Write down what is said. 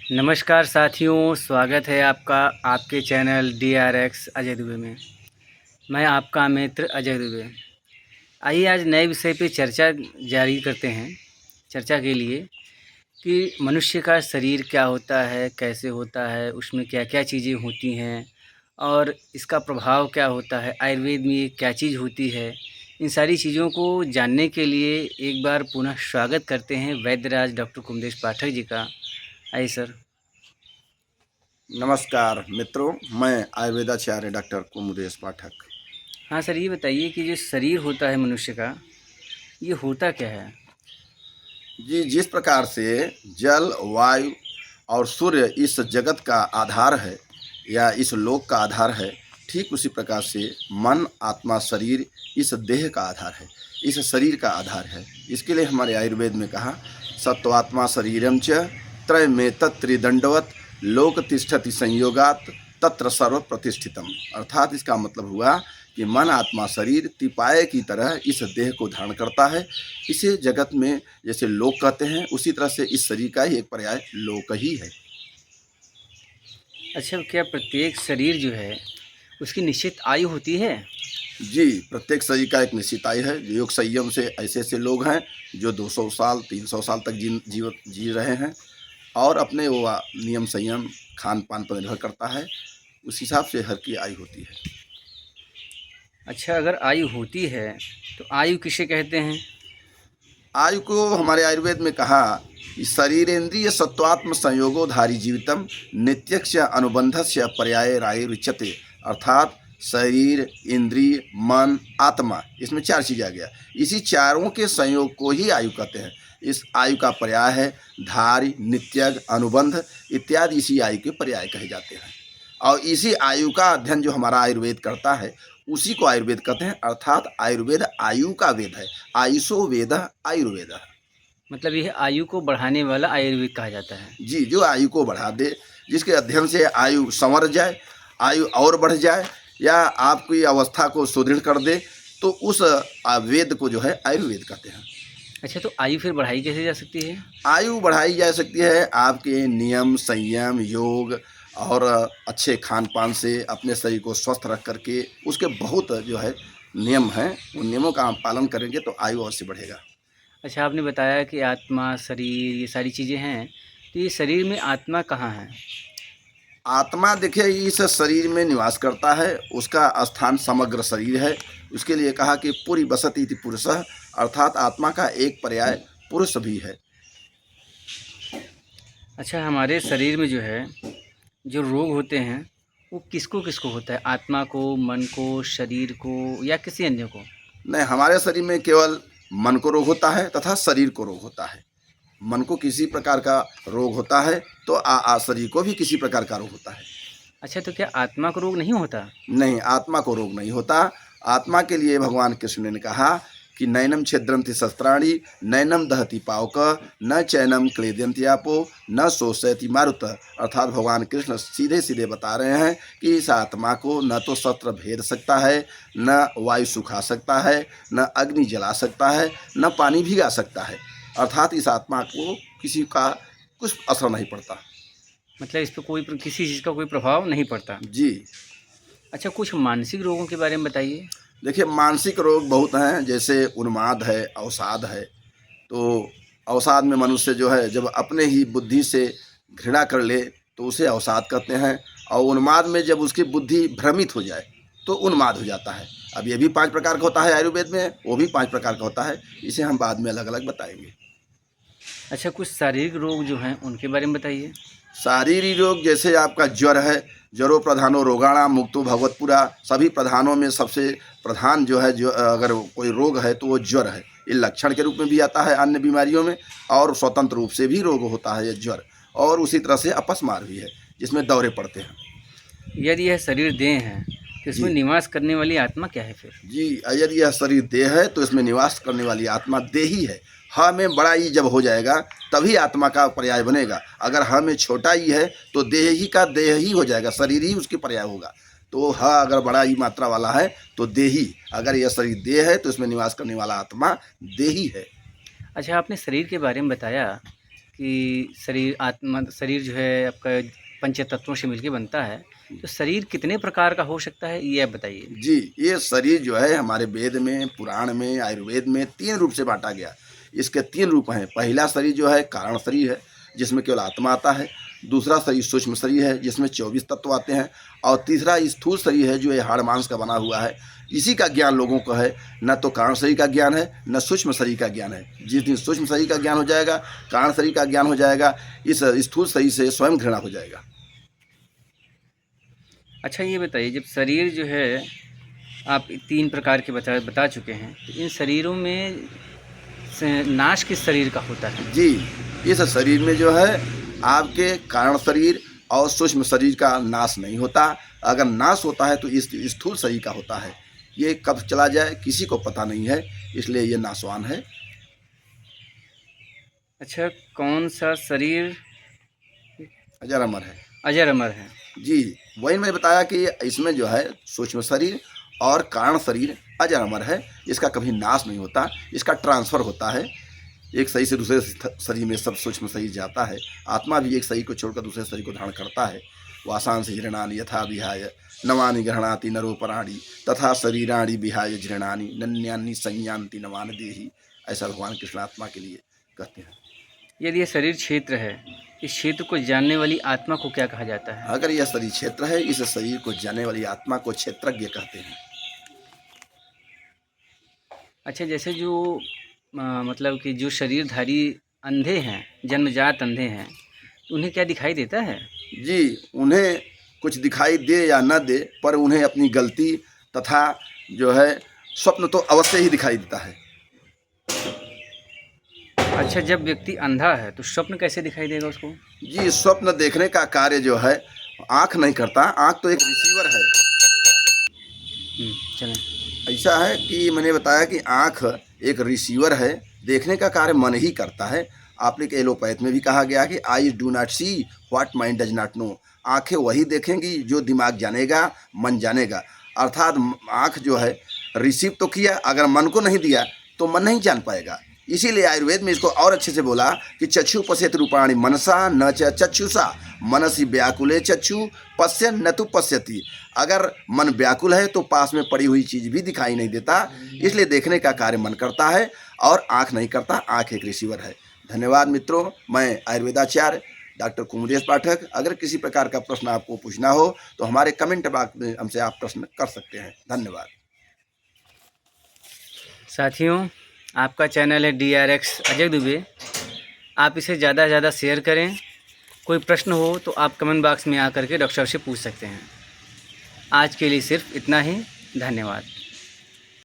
नमस्कार साथियों, स्वागत है आपका आपके चैनल DRX अजय दुबे में। मैं आपका मित्र अजय दुबे। आइए आज नए विषय पे चर्चा जारी करते हैं। चर्चा के लिए कि मनुष्य का शरीर क्या होता है, कैसे होता है, उसमें क्या-क्या चीज़ें होती हैं और इसका प्रभाव क्या होता है, आयुर्वेद में ये क्या चीज़ होती है। इन सारी चीज़ों को जानने के लिए एक बार पुनः स्वागत करते हैं वैद्यराज डॉक्टर कुमदेश पाठक जी का। आइए सर। नमस्कार मित्रों, मैं आयुर्वेदाचार्य डॉक्टर कुमुदेश पाठक। हाँ सर, ये बताइए कि जो शरीर होता है मनुष्य का, ये होता क्या है? जी, जिस प्रकार से जल, वायु और सूर्य इस जगत का आधार है या इस लोक का आधार है, ठीक उसी प्रकार से मन, आत्मा, शरीर इस देह का आधार है, इस शरीर का आधार है। इसके लिए हमारे आयुर्वेद में कहा सत्वात्मा शरीरम च त्रयमेतत् त्रिदंडवत् लोक तिष्ठति संयोगात तत्र सर्व प्रतिष्ठितम। अर्थात इसका मतलब हुआ कि मन, आत्मा, शरीर तिपाये की तरह इस देह को धारण करता है। इसे जगत में जैसे लोक कहते हैं, उसी तरह से इस शरीर का ही एक पर्याय लोक ही है। अच्छा, क्या प्रत्येक शरीर जो है, उसकी निश्चित आयु होती है? जी, प्रत्येक शरीर का एक निश्चित आयु है। योग संयम से ऐसे लोग हैं जो 200 साल 300 साल तक जी रहे हैं और अपने वो नियम संयम खान पान पर निर्भर करता है, उस हिसाब से हर की आयु होती है। अच्छा, अगर आयु होती है, तो आयु किसे कहते हैं? आयु को हमारे आयुर्वेद में कहा कि शरीरेन्द्रिय सत्वात्म संयोगोधारी जीवितम नित्यक्ष अनुबंधस्य पर्याय रायुच्यते। अर्थात शरीर, इंद्रिय, मन, आत्मा, इसमें चार चीज़ आ गया। इसी चारों के संयोग को ही आयु कहते हैं। इस आयु का पर्याय है धारी, नित्यग, अनुबंध इत्यादि इसी आयु के पर्याय कहे जाते हैं। और इसी आयु का अध्ययन जो हमारा आयुर्वेद करता है, उसी को आयुर्वेद कहते हैं। अर्थात आयुर्वेद आयु का वेद है। आयुषो वेद आयुर्वेद। मतलब यह आयु को बढ़ाने वाला आयुर्वेद कहा जाता है। जी, जो आयु को बढ़ा दे, जिसके अध्ययन से आयु संवर जाए, आयु और बढ़ जाए या आपकी अवस्था को सुदृढ़ कर दे, तो उस वेद को जो है आयुर्वेद कहते हैं। अच्छा, तो आयु फिर बढ़ाई कैसे जा सकती है? आयु बढ़ाई जा सकती है आपके नियम, संयम, योग और अच्छे खान पान से, अपने शरीर को स्वस्थ रख करके। उसके बहुत जो है नियम हैं, उन नियमों का आप पालन करेंगे तो आयु अवश्य बढ़ेगा। अच्छा, आपने बताया कि आत्मा, शरीर ये सारी चीज़ें हैं, तो ये शरीर में आत्मा कहाँ है? आत्मा देखिए इस शरीर में निवास करता है, उसका स्थान समग्र शरीर है। उसके लिए कहा कि पुरी बसति इति पुरुषः, अर्थात आत्मा का एक पर्याय पुरुष भी है। अच्छा, हमारे शरीर में जो है, जो रोग होते हैं, वो किसको किसको होता है? आत्मा को, मन को, शरीर को या किसी अन्य को? नहीं, हमारे शरीर में केवल मन को रोग होता है तथा शरीर को रोग होता है। मन को किसी प्रकार का रोग होता है तो शरीर को भी किसी प्रकार का रोग होता है। अच्छा, तो क्या आत्मा को रोग नहीं होता? नहीं, आत्मा को रोग नहीं होता। आत्मा के लिए भगवान कृष्ण ने कहा कि नैनम छिद्रंति शस्त्राणि नैनम दहति पावक न चैनम क्लेदयन्ति आपो न शोषयति मारुत। अर्थात भगवान कृष्ण सीधे सीधे बता रहे हैं कि इस आत्मा को न तो शस्त्र भेद सकता है, न वायु सुखा सकता है, न अग्नि जला सकता है, न पानी भिगा सकता है। अर्थात इस आत्मा को किसी का कुछ असर नहीं पड़ता। मतलब इस पे किसी चीज़ का कोई प्रभाव नहीं पड़ता। जी, अच्छा, कुछ मानसिक रोगों के बारे में बताइए। देखिए मानसिक रोग बहुत हैं, जैसे उन्माद है, अवसाद है। तो अवसाद में मनुष्य जो है जब अपने ही बुद्धि से घृणा कर ले तो उसे अवसाद कहते हैं। और उन्माद में जब उसकी बुद्धि भ्रमित हो जाए तो उन्माद हो जाता है। अब ये भी 5 प्रकार का होता है आयुर्वेद में, वो भी 5 प्रकार का होता है। इसे हम बाद में अलग अलग बताएंगे। अच्छा, कुछ शारीरिक रोग जो हैं उनके बारे में बताइए। शारीरिक रोग जैसे आपका ज्वर है, ज्वरो प्रधानो रोगाणाम मुक्तो भगवतपुरा। सभी प्रधानों में सबसे प्रधान जो है, जो अगर कोई रोग है तो वो ज्वर है। ये लक्षण के रूप में भी आता है अन्य बीमारियों में, और स्वतंत्र रूप से भी रोग होता है ये ज्वर। और उसी तरह से अपस्मार भी है, जिसमें दौरे पड़ते हैं। यदि यह शरीर देह है, तो इसमें जी निवास करने वाली आत्मा क्या है फिर? जी, यदि यह शरीर देह है तो इसमें निवास करने वाली आत्मा देही है। ह में बड़ा ई जब हो जाएगा तभी आत्मा का पर्याय बनेगा। अगर ह में छोटा ई है तो देह ही का देह ही हो जाएगा, शरीर ही उसकी पर्याय होगा। तो ह अगर बड़ा ई मात्रा वाला है तो देही। अगर यह शरीर देह है तो इसमें निवास करने वाला आत्मा देही है। अच्छा, आपने शरीर के बारे में बताया कि शरीर जो है आपका पंच तत्वों से मिलकर बनता है, तो शरीर कितने प्रकार का हो सकता है, ये आप बताइए। जी, ये शरीर जो है हमारे वेद में, पुराण में, आयुर्वेद में 3 रूप से बाँटा गया। इसके 3 रूप हैं। पहला शरीर जो है कारण शरीर है, जिसमें केवल आत्मा आता है। दूसरा शरीर सूक्ष्म शरीर है, जिसमें 24 तत्व आते हैं। और तीसरा स्थूल शरीर है, जो ये हाड़ मांस का बना हुआ है। इसी का ज्ञान लोगों को है, न तो कारण शरीर का ज्ञान है, न सूक्ष्म शरीर का ज्ञान है। जिस दिन सूक्ष्म शरीर का ज्ञान हो जाएगा, कारण शरीर का ज्ञान हो जाएगा, इस स्थूल शरीर से स्वयं घृणा हो जाएगा। अच्छा, ये बताइए, जब शरीर जो है आप 3 प्रकार के बता चुके हैं, तो इन शरीरों में नाश किस शरीर का होता है? जी, इस शरीर में जो है आपके कारण शरीर और सूक्ष्म शरीर का नाश नहीं होता। अगर नाश होता है तो इस स्थूल शरीर का होता है। ये कब चला जाए किसी को पता नहीं है, इसलिए ये नाशवान है। अच्छा, कौन सा शरीर अजर अमर है? अजर अमर है? जी, वही मैंने बताया कि इसमें जो है सूक्ष्म शरीर और कारण शरीर अजर अमर है। इसका कभी नाश नहीं होता, इसका ट्रांसफ़र होता है। एक शरीर से दूसरे शरीर में सब सूक्ष्म शरीर जाता है। आत्मा भी एक शरीर को छोड़कर दूसरे शरीर को धारण करता है। वासांसि हिरणानि यथा विहाय नवानि गृह्णाति नरोपराणि तथा शरीराणि विहाय जीर्णानि नन्यानि संयान्ति नवान देहि। ऐसा भगवान कृष्ण आत्मा के लिए कहते हैं। यदि यह शरीर क्षेत्र है, इस क्षेत्र को जानने वाली आत्मा को क्या कहा जाता है? अगर यह शरीर क्षेत्र है, इस शरीर को जानने वाली आत्मा को क्षेत्रज्ञ कहते हैं। अच्छा, जैसे जो मतलब कि जो शरीरधारी अंधे हैं, जन्मजात अंधे हैं, तो उन्हें क्या दिखाई देता है? जी, उन्हें कुछ दिखाई दे या न दे, पर उन्हें अपनी गलती तथा जो है स्वप्न तो अवश्य ही दिखाई देता है। अच्छा, जब व्यक्ति अंधा है तो स्वप्न कैसे दिखाई देगा उसको? जी, स्वप्न देखने का कार्य जो है आँख नहीं करता। आँख तो एक रिसीवर है। चलें। ऐसा है कि मैंने बताया कि आँख एक रिसीवर है, देखने का कार्य मन ही करता है। आपने एलोपैथ में भी कहा गया कि eyes do not see what mind does not know. आँखें वही देखेंगी जो दिमाग जानेगा, मन जानेगा। अर्थात आँख जो है रिसीव तो किया, अगर मन को नहीं दिया तो मन नहीं जान पाएगा। इसीलिए आयुर्वेद में इसको और अच्छे से बोला कि चक्षु पश्यत रूपाणि मनसा न च चक्षुषा मनसी व्याकुले चक्षु पश्य न तु पश्यति। अगर मन व्याकुल है तो पास में पड़ी हुई चीज़ भी दिखाई नहीं देता। इसलिए देखने का कार्य मन करता है और आँख नहीं करता। आँख एक रिसीवर है। धन्यवाद मित्रों। मैं आयुर्वेदाचार्य डॉक्टर कुमरेश पाठक। अगर किसी प्रकार का प्रश्न आपको पूछना हो तो हमारे कमेंट बॉक्स में हमसे आप प्रश्न कर सकते हैं। धन्यवाद। साथियों, आपका चैनल है DRX अजय दुबे। आप इसे ज़्यादा से ज़्यादा शेयर करें। कोई प्रश्न हो तो आप कमेंट बॉक्स में आकर के डॉक्टर से पूछ सकते हैं। आज के लिए सिर्फ इतना ही। धन्यवाद।